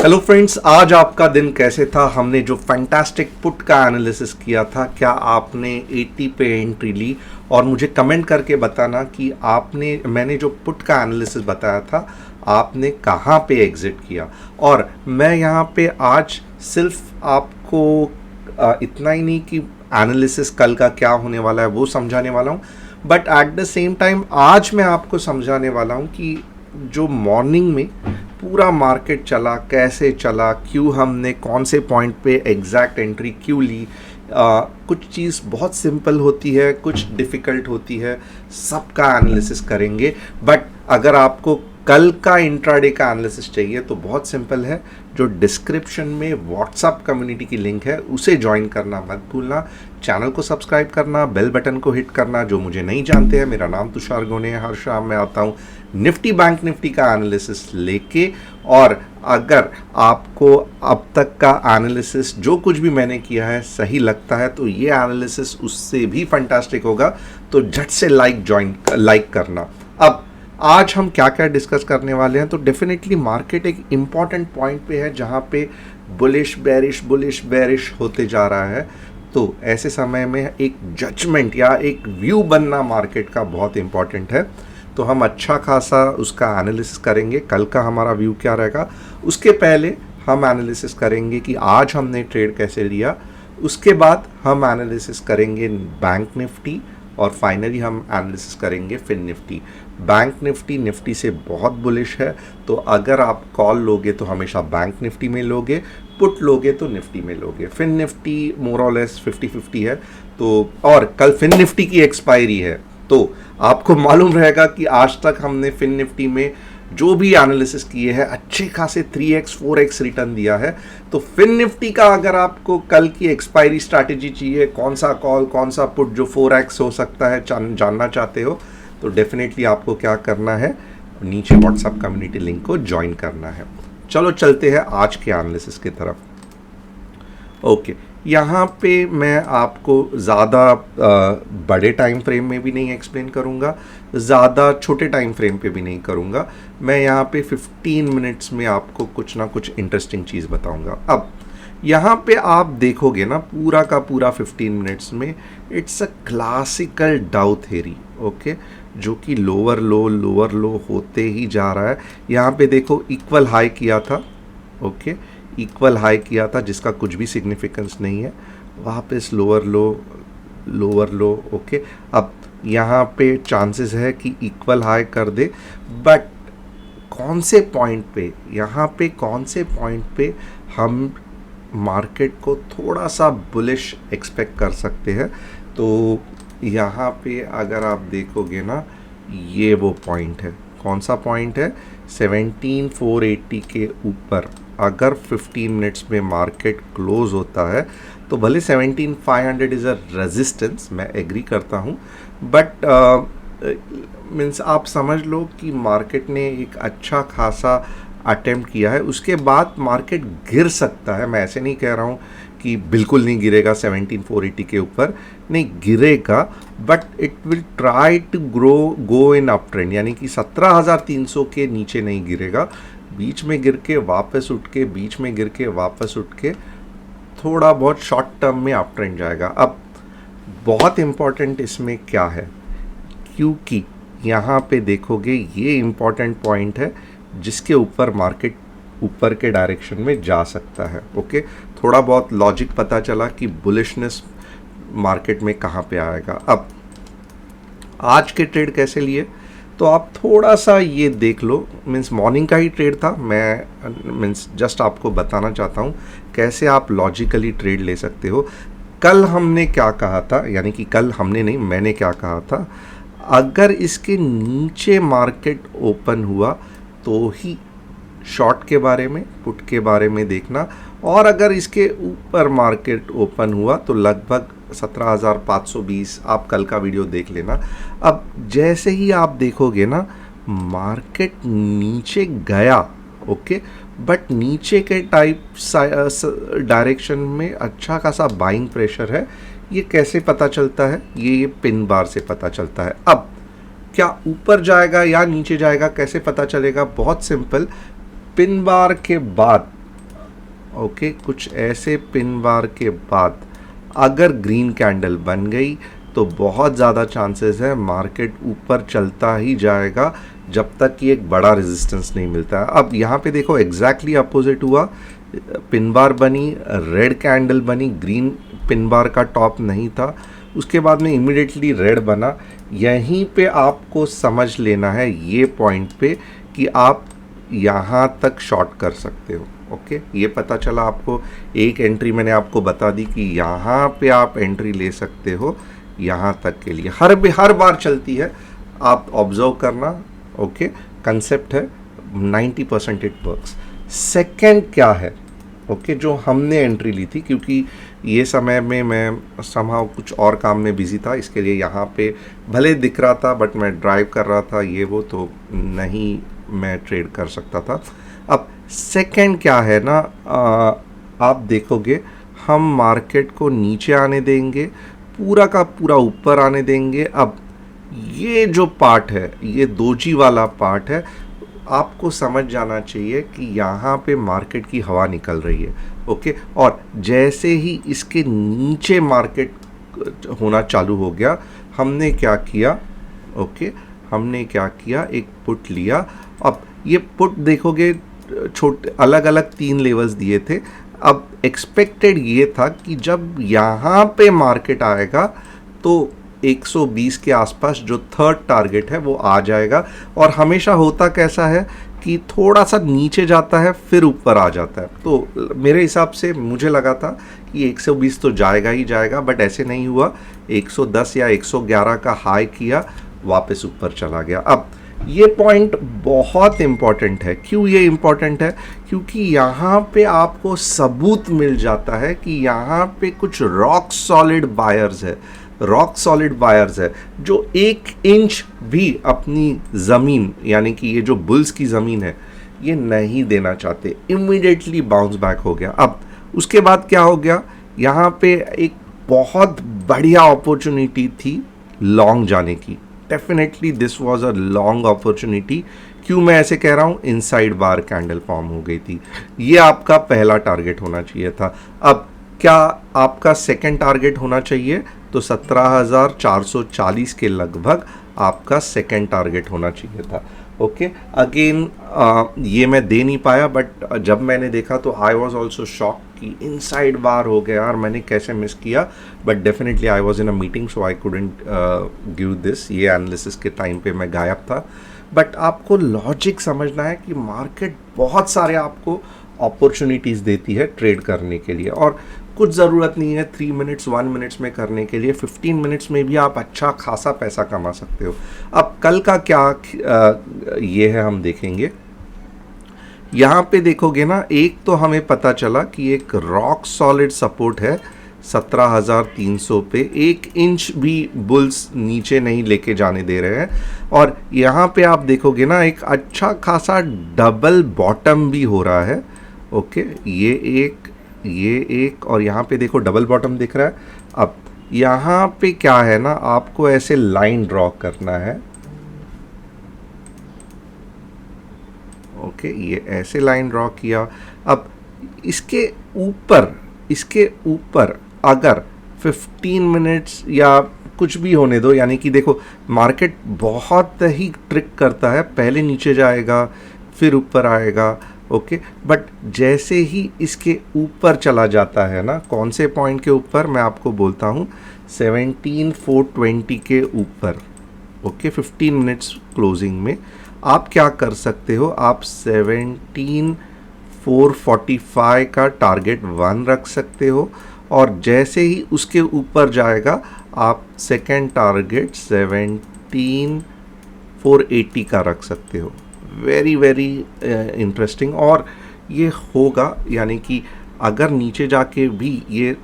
Hello friends, आज आपका दिन कैसे था। हमने जो फैंटास्टिक पुट का एनालिसिस किया था, क्या आपने 80 पे एंट्री ली? और मुझे कमेंट करके बताना कि मैंने जो पुट का एनालिसिस बताया था आपने कहाँ पे एग्जिट किया। और मैं यहाँ पे आज सिर्फ आपको इतना ही नहीं कि एनालिसिस कल का क्या होने वाला है वो समझाने वाला हूँ, but at the same time आज मैं आपको समझाने वाला हूँ कि जो मॉर्निंग में पूरा मार्केट चला, कैसे चला, क्यों हमने कौन से पॉइंट पे एग्जैक्ट एंट्री क्यों ली। कुछ चीज़ बहुत सिंपल होती है, कुछ डिफ़िकल्ट होती है, सबका एनालिसिस करेंगे। बट अगर आपको कल का इंट्राडे का एनालिसिस चाहिए तो बहुत सिंपल है, जो डिस्क्रिप्शन में व्हाट्सएप कम्युनिटी की लिंक है उसे ज्वाइन करना मत भूलना। चैनल को सब्सक्राइब करना, बेल बटन को हिट करना। जो मुझे नहीं जानते हैं, मेरा नाम तुषार गोने है। हर शाम मैं आता हूँ निफ्टी बैंक निफ्टी का एनालिसिस लेके। और अगर आपको अब तक का एनालिसिस जो कुछ भी मैंने किया है सही लगता है तो ये एनालिसिस उससे भी फंटास्टिक होगा, तो झट से लाइक करना। अब आज हम क्या क्या डिस्कस करने वाले हैं, तो डेफिनेटली मार्केट एक इम्पॉर्टेंट पॉइंट पे है जहाँ पे बुलिश बेरिश होते जा रहा है। तो ऐसे समय में एक जजमेंट या एक व्यू बनना मार्केट का बहुत इम्पॉर्टेंट है। तो हम अच्छा खासा उसका एनालिसिस करेंगे। कल का हमारा व्यू क्या रहेगा, उसके पहले हम एनालिसिस करेंगे कि आज हमने ट्रेड कैसे लिया। उसके बाद हम एनालिसिस करेंगे बैंक निफ्टी, और फाइनली हम एनालिसिस करेंगे फिन निफ्टी। बैंक निफ्टी से बहुत बुलिश है, तो अगर आप कॉल लोगे तो हमेशा बैंक निफ्टी में लोगे, पुट लोगे तो निफ्टी में लोगे। फिन निफ्टी मोर और लेस 50-50 है। तो और कल फिन निफ्टी की एक्सपायरी है, तो आपको मालूम रहेगा कि आज तक हमने फिन निफ्टी में जो भी एनालिसिस किए हैं अच्छे खासे 3x 4x रिटर्न दिया है। तो फिन निफ्टी का अगर आपको कल की एक्सपायरी स्ट्रैटेजी चाहिए, कौन सा कॉल कौन सा पुट जो 4x हो सकता है जानना चाहते हो, तो डेफिनेटली आपको क्या करना है, नीचे व्हाट्सएप कम्युनिटी लिंक को ज्वाइन करना है। चलो चलते हैं आज के एनालिसिस की तरफ। ओके, यहाँ पे मैं आपको ज़्यादा बड़े टाइम फ्रेम में भी नहीं एक्सप्लेन करूँगा, ज़्यादा छोटे टाइम फ्रेम पे भी नहीं करूँगा। मैं यहाँ पे 15 मिनट्स में आपको कुछ ना कुछ इंटरेस्टिंग चीज़ बताऊँगा। अब यहाँ पे आप देखोगे ना, पूरा का पूरा 15 मिनट्स में इट्स अ क्लासिकल डाउ थ्योरी, ओके, जो कि लोअर लो होते ही जा रहा है। यहाँ पे देखो इक्वल हाई किया था, ओके, इक्वल हाई किया था जिसका कुछ भी सिग्निफिकेंस नहीं है। वापस लोअर लो, ओके। अब यहाँ पे चांसेस है कि इक्वल हाई कर दे, बट कौन से पॉइंट पे, यहाँ पे कौन से पॉइंट पे हम मार्केट को थोड़ा सा बुलिश एक्सपेक्ट कर सकते हैं। तो यहाँ पे अगर आप देखोगे ना, ये वो पॉइंट है। कौन सा पॉइंट है? 17,480 के ऊपर अगर 15 मिनट्स में मार्केट क्लोज होता है तो भले 17,500 इज़ अ रेजिस्टेंस, मैं एग्री करता हूँ, बट मीन्स आप समझ लो कि मार्केट ने एक अच्छा खासा अटेम्प्ट किया है। उसके बाद मार्केट गिर सकता है, मैं ऐसे नहीं कह रहा हूँ कि बिल्कुल नहीं गिरेगा 17,480 के ऊपर, नहीं गिरेगा, but it will try to go in up trend, यानी कि 17,300 के नीचे नहीं गिरेगा। बीच में गिर के वापस उठ के, बीच में गिर के वापस उठ के थोड़ा बहुत शॉर्ट टर्म में अप ट्रेंड जाएगा। अब बहुत इम्पॉर्टेंट इसमें क्या है, क्योंकि यहाँ पे देखोगे ये इम्पॉर्टेंट पॉइंट है जिसके ऊपर मार्केट ऊपर के डायरेक्शन में जा सकता है, ओके। थोड़ा बहुत लॉजिक पता चला कि बुलिशनेस मार्केट में कहाँ पे आएगा। अब आज के ट्रेड कैसे लिए, तो आप थोड़ा सा ये देख लो। मीन्स मॉर्निंग का ही ट्रेड था, मैं मीन्स जस्ट आपको बताना चाहता हूँ कैसे आप लॉजिकली ट्रेड ले सकते हो। कल हमने क्या कहा था, यानी कि कल हमने नहीं, मैंने क्या कहा था, अगर इसके नीचे मार्केट ओपन हुआ तो ही शॉर्ट के बारे में, पुट के बारे में देखना, और अगर इसके ऊपर मार्केट ओपन हुआ तो लगभग 17,520, आप कल का वीडियो देख लेना। अब जैसे ही आप देखोगे ना मार्केट नीचे गया, ओके, बट नीचे के टाइप डायरेक्शन में अच्छा खासा बाइंग प्रेशर है। ये कैसे पता चलता है, ये पिन बार से पता चलता है। अब क्या ऊपर जाएगा या नीचे जाएगा कैसे पता चलेगा, बहुत सिंपल, पिन बार के बाद ओके, कुछ ऐसे पिन बार के बाद अगर ग्रीन कैंडल बन गई तो बहुत ज़्यादा चांसेस है मार्केट ऊपर चलता ही जाएगा जब तक कि एक बड़ा रेजिस्टेंस नहीं मिलता है। अब यहाँ पे देखो एग्जैक्टली अपोजिट हुआ, पिन बार बनी, रेड कैंडल बनी, ग्रीन पिन बार का टॉप नहीं था, उसके बाद में इमिडिएटली रेड बना। यहीं पे आपको समझ लेना है ये पॉइंट पे कि आप यहाँ तक शॉर्ट कर सकते हो। ओके, ये पता चला आपको। एक एंट्री मैंने आपको बता दी कि यहाँ पे आप एंट्री ले सकते हो यहाँ तक के लिए, हर बार चलती है, आप ऑब्जर्व करना। ओके, कंसेप्ट है, 90% इट वर्क्स। सेकेंड क्या है, ओके, जो हमने एंट्री ली थी, क्योंकि ये समय में मैं समहाउ कुछ और काम में बिजी था, इसके लिए यहाँ पे भले दिख रहा था बट मैं ड्राइव कर रहा था, ये वो तो नहीं मैं ट्रेड कर सकता था। अब सेकंड क्या है ना, आप देखोगे हम मार्केट को नीचे आने देंगे, पूरा का पूरा ऊपर आने देंगे। अब ये जो पार्ट है, ये दोजी वाला पार्ट है, आपको समझ जाना चाहिए कि यहाँ पे मार्केट की हवा निकल रही है। ओके, और जैसे ही इसके नीचे मार्केट होना चालू हो गया, हमने क्या किया, ओके, हमने क्या किया, एक पुट लिया। अब ये पुट देखोगे छोटे अलग अलग 3 लेवल्स दिए थे। अब एक्सपेक्टेड ये था कि जब यहाँ पे मार्केट आएगा तो 120 के आसपास जो थर्ड टारगेट है वो आ जाएगा, और हमेशा होता कैसा है कि थोड़ा सा नीचे जाता है फिर ऊपर आ जाता है। तो मेरे हिसाब से मुझे लगा था कि 120 तो जाएगा ही जाएगा, बट ऐसे नहीं हुआ। 110 या 111 का हाई किया, वापस ऊपर चला गया। अब ये पॉइंट बहुत इम्पॉर्टेंट है। क्यों ये इम्पॉर्टेंट है? क्योंकि यहाँ पे आपको सबूत मिल जाता है कि यहाँ पे कुछ रॉक सॉलिड बायर्स है, रॉक सॉलिड बायर्स है जो 1 इंच भी अपनी ज़मीन, यानी कि ये जो बुल्स की ज़मीन है, ये नहीं देना चाहते। इमीडिएटली बाउंस बैक हो गया। अब उसके बाद क्या हो गया, यहाँ पे एक बहुत बढ़िया अपॉर्चुनिटी थी लॉन्ग जाने की। Definitely this was a long opportunity. क्यों मैं ऐसे कह रहा हूँ? इनसाइड बार कैंडल फॉर्म हो गई थी, ये आपका पहला टारगेट होना चाहिए था। अब क्या आपका सेकंड टारगेट होना चाहिए? तो 17,440 के लगभग आपका सेकंड टारगेट होना चाहिए था। ओके, अगेन ये मैं दे नहीं पाया, बट जब मैंने देखा तो आई वॉज ऑल्सो शॉक कि इनसाइड बार हो गया यार, मैंने कैसे मिस किया। But definitely I was in a meeting so I couldn't give this, ये एनालिसिस के टाइम पे मैं गायब था। बट आपको लॉजिक समझना है कि मार्केट बहुत सारे आपको अपॉर्चुनिटीज़ देती है ट्रेड करने के लिए, और कुछ ज़रूरत नहीं है 3 मिनट्स 1 मिनट्स में करने के लिए, 15 मिनट्स में भी आप अच्छा खासा पैसा कमा सकते हो। अब कल का क्या ये है हम देखेंगे। यहाँ पे देखोगे ना, एक तो हमें पता चला कि एक रॉक सॉलिड सपोर्ट है 17,300 पे, 1 इंच भी बुल्स नीचे नहीं लेके जाने दे रहे हैं। और यहाँ पे आप देखोगे ना, एक अच्छा खासा डबल बॉटम भी हो रहा है। ओके, ये एक और यहाँ पे देखो डबल बॉटम दिख रहा है। अब यहाँ पे क्या है ना, आपको ऐसे लाइन ड्रॉ करना है। ओके, ये ऐसे लाइन ड्रॉ किया। अब इसके ऊपर अगर 15 मिनट्स या कुछ भी होने दो, यानी कि देखो मार्केट बहुत ही ट्रिक करता है, पहले नीचे जाएगा फिर ऊपर आएगा। ओके, बट जैसे ही इसके ऊपर चला जाता है ना, कौन से पॉइंट के ऊपर मैं आपको बोलता हूँ, 17,420 के ऊपर। ओके, 15 मिनट्स क्लोजिंग में आप क्या कर सकते हो, आप 17,445 का टारगेट 1 रख सकते हो, और जैसे ही उसके ऊपर जाएगा आप सेकेंड टारगेट 17,480 का रख सकते हो। Very very interesting. और ये होगा, यानी कि अगर नीचे जाके भी ये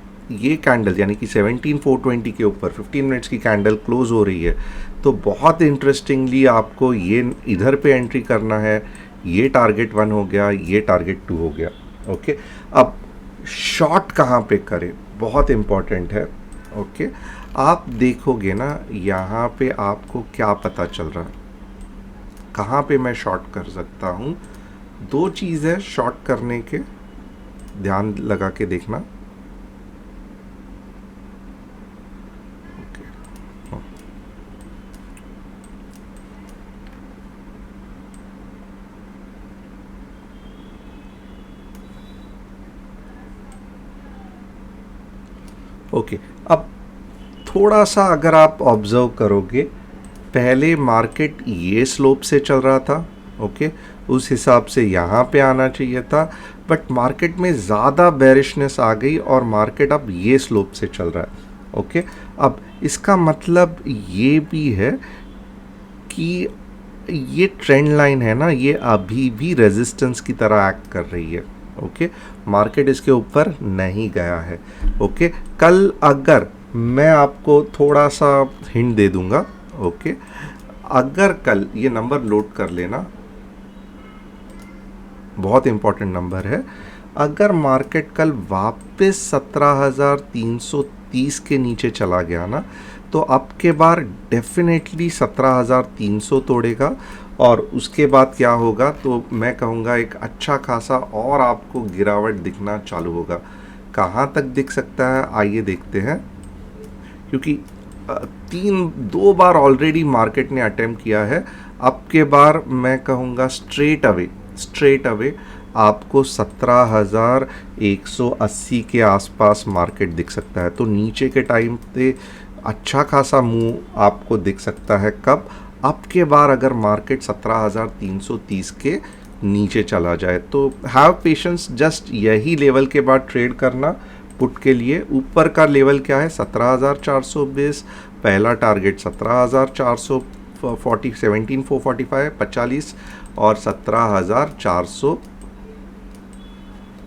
कैंडल, यानी कि 17,420 के ऊपर 15 मिनट्स की कैंडल क्लोज हो रही है, तो बहुत इंटरेस्टिंगली आपको ये इधर पे एंट्री करना है। ये टारगेट 1 हो गया, ये टारगेट 2 हो गया। ओके, अब शॉर्ट कहाँ पे करें, बहुत इम्पॉर्टेंट है। ओके, आप देखोगे ना, यहाँ पे आपको क्या पता चल रहा है, कहाँ पे मैं शॉर्ट कर सकता हूँ। 2 चीज़ है शॉर्ट करने के, ध्यान लगा के देखना। ओके, अब थोड़ा सा अगर आप ऑब्जर्व करोगे, पहले मार्केट ये स्लोप से चल रहा था, ओके, उस हिसाब से यहाँ पे आना चाहिए था, बट मार्केट में ज़्यादा बेरिशनेस आ गई और मार्केट अब ये स्लोप से चल रहा है, ओके। अब इसका मतलब ये भी है कि ये ट्रेंड लाइन है ना, ये अभी भी रेजिस्टेंस की तरह एक्ट कर रही है, ओके। मार्केट इसके ऊपर नहीं गया है, ओके। कल अगर मैं आपको थोड़ा सा हिंट दे दूंगा, ओके, अगर कल ये नंबर नोट कर लेना, बहुत इंपॉर्टेंट नंबर है, अगर मार्केट कल वापस 17,330 के नीचे चला गया ना, तो अब के बार डेफिनेटली 17,300 तोड़ेगा और उसके बाद क्या होगा, तो मैं कहूँगा एक अच्छा खासा और आपको गिरावट दिखना चालू होगा। कहाँ तक दिख सकता है आइए देखते हैं, क्योंकि दो बार ऑलरेडी मार्केट ने अटेम्प्ट किया है। अब के बार मैं कहूँगा स्ट्रेट अवे आपको 17,180 के आसपास मार्केट दिख सकता है। तो नीचे के टाइम पे अच्छा खासा मूव आपको दिख सकता है। कब? अब के बार अगर मार्केट 17,330 के नीचे चला जाए तो हैव पेशेंस, जस्ट यही लेवल के बाद ट्रेड करना पुट के लिए। ऊपर का लेवल क्या है? 17,420, पहला टारगेट 17,440, 17,445 45 और 17,400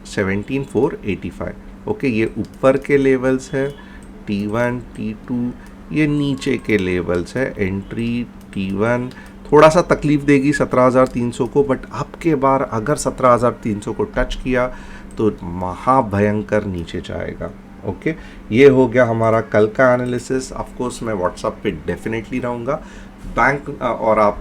17,485। ओके, ये ऊपर के लेवल्स है T1 T2, ये नीचे के लेवल्स है एंट्री T1। थोड़ा सा तकलीफ देगी 17,300 को, बट अब के बार अगर 17,300 को टच किया तो महाभयंकर नीचे जाएगा। ओके, ये हो गया हमारा कल का एनालिसिस। ऑफ कोर्स मैं व्हाट्सएप पे डेफिनेटली रहूँगा। बैंक और आप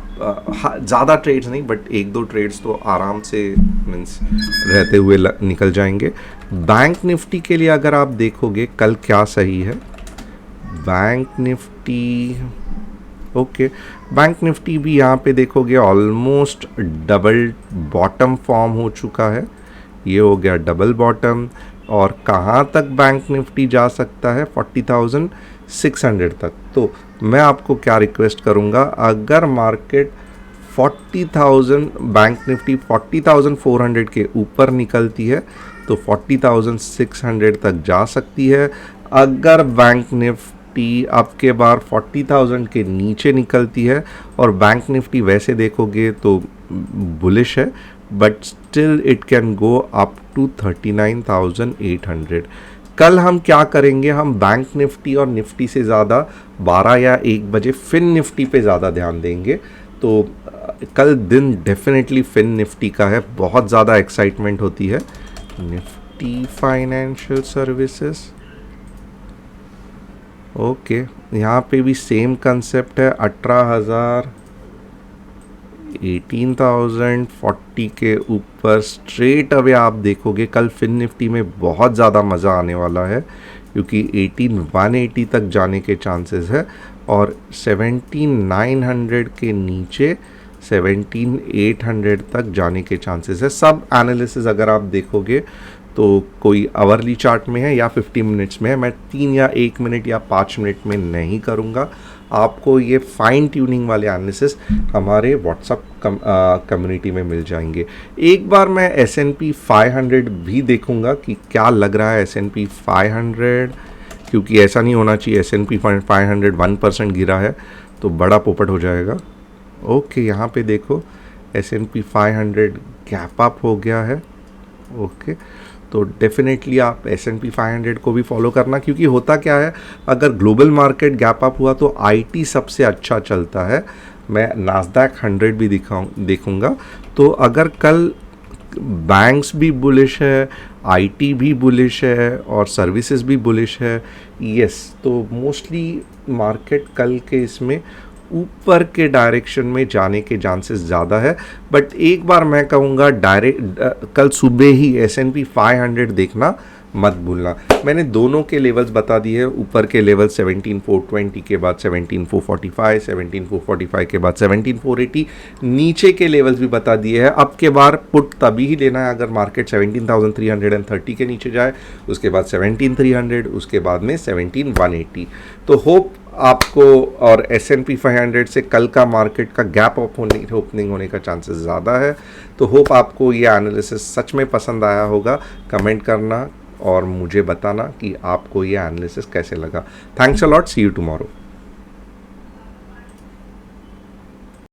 ज़्यादा ट्रेड्स नहीं, बट एक दो ट्रेड्स तो आराम से मीन्स रहते हुए निकल जाएंगे। बैंक निफ्टी के लिए अगर आप देखोगे कल क्या सही है, bank Nifty, okay, bank Nifty भी यहाँ पे देखोगे ऑलमोस्ट डबल बॉटम फॉर्म हो चुका है। ये हो गया डबल बॉटम। और कहाँ तक बैंक निफ्टी जा सकता है? 40,600 तक। तो मैं आपको क्या रिक्वेस्ट करूँगा, अगर मार्केट 40,000 बैंक निफ्टी 40,400 के ऊपर निकलती है तो 40,600 तक जा सकती है। अगर बैंक निफ्टी आपके बार 40,000 के नीचे निकलती है, और बैंक निफ्टी वैसे देखोगे तो बुलिश है, but still it can go up to 39,800। कल हम क्या करेंगे, हम बैंक निफ्टी और निफ्टी से ज़्यादा 12 या 1 बजे फिन निफ्टी पे ज़्यादा ध्यान देंगे। तो कल दिन डेफिनेटली फिन निफ्टी का है, बहुत ज़्यादा एक्साइटमेंट होती है। निफ्टी फाइनेंशियल सर्विसेज, ओके, यहाँ पे भी सेम कंसेप्ट है। 18,000 18,040 के ऊपर स्ट्रेट अवे आप देखोगे कल फिन निफ्टी में बहुत ज़्यादा मज़ा आने वाला है, क्योंकि 18,180 तक जाने के चांसेस है, और 17,900 के नीचे 17,800 तक जाने के चांसेस है। सब एनालिसिस अगर आप देखोगे तो कोई आवरली चार्ट में है या 50 मिनट्स में है। मैं 3 या 1 मिनट या 5 मिनट में नहीं करूँगा। आपको ये फाइन ट्यूनिंग वाले एनालिसिस हमारे व्हाट्सएप कम्युनिटी में मिल जाएंगे। एक बार मैं S&P 500 भी देखूंगा कि क्या लग रहा है S&P 500, क्योंकि ऐसा नहीं होना चाहिए S&P 500 1% गिरा है तो बड़ा पोपट हो जाएगा। ओके, यहाँ पे देखो S&P 500 गैप अप हो गया है। ओके, तो डेफिनेटली आप S&P 500 को भी फॉलो करना, क्योंकि होता क्या है, अगर ग्लोबल मार्केट गैप अप हुआ तो IT सबसे अच्छा चलता है। मैं नास्डैक 100 भी देखूंगा। तो अगर कल बैंक्स भी बुलिश है, IT भी बुलिश है और सर्विसेज भी बुलिश है, यस, तो मोस्टली मार्केट कल के इसमें ऊपर के डायरेक्शन में जाने के चांसेस ज़्यादा है। बट एक बार मैं कहूँगा कल सुबह ही S&P 500 देखना मत भूलना। मैंने दोनों के लेवल्स बता दिए हैं। ऊपर के लेवल 17,420 के बाद 17,445, 17,445 के बाद 17,480, नीचे के लेवल्स भी बता दिए हैं। अब के बार पुट तभी ही लेना है अगर मार्केट 17,330 के नीचे जाए, उसके बाद 17,300, उसके बाद में 17,180। तो होप आपको और S&P 500 से कल का मार्केट का गैप ओपनिंग होने का चांसेस ज़्यादा है। तो होप आपको ये एनालिसिस सच में पसंद आया होगा। कमेंट करना और मुझे बताना कि आपको ये एनालिसिस कैसे लगा। Thanks a lot, see you tomorrow.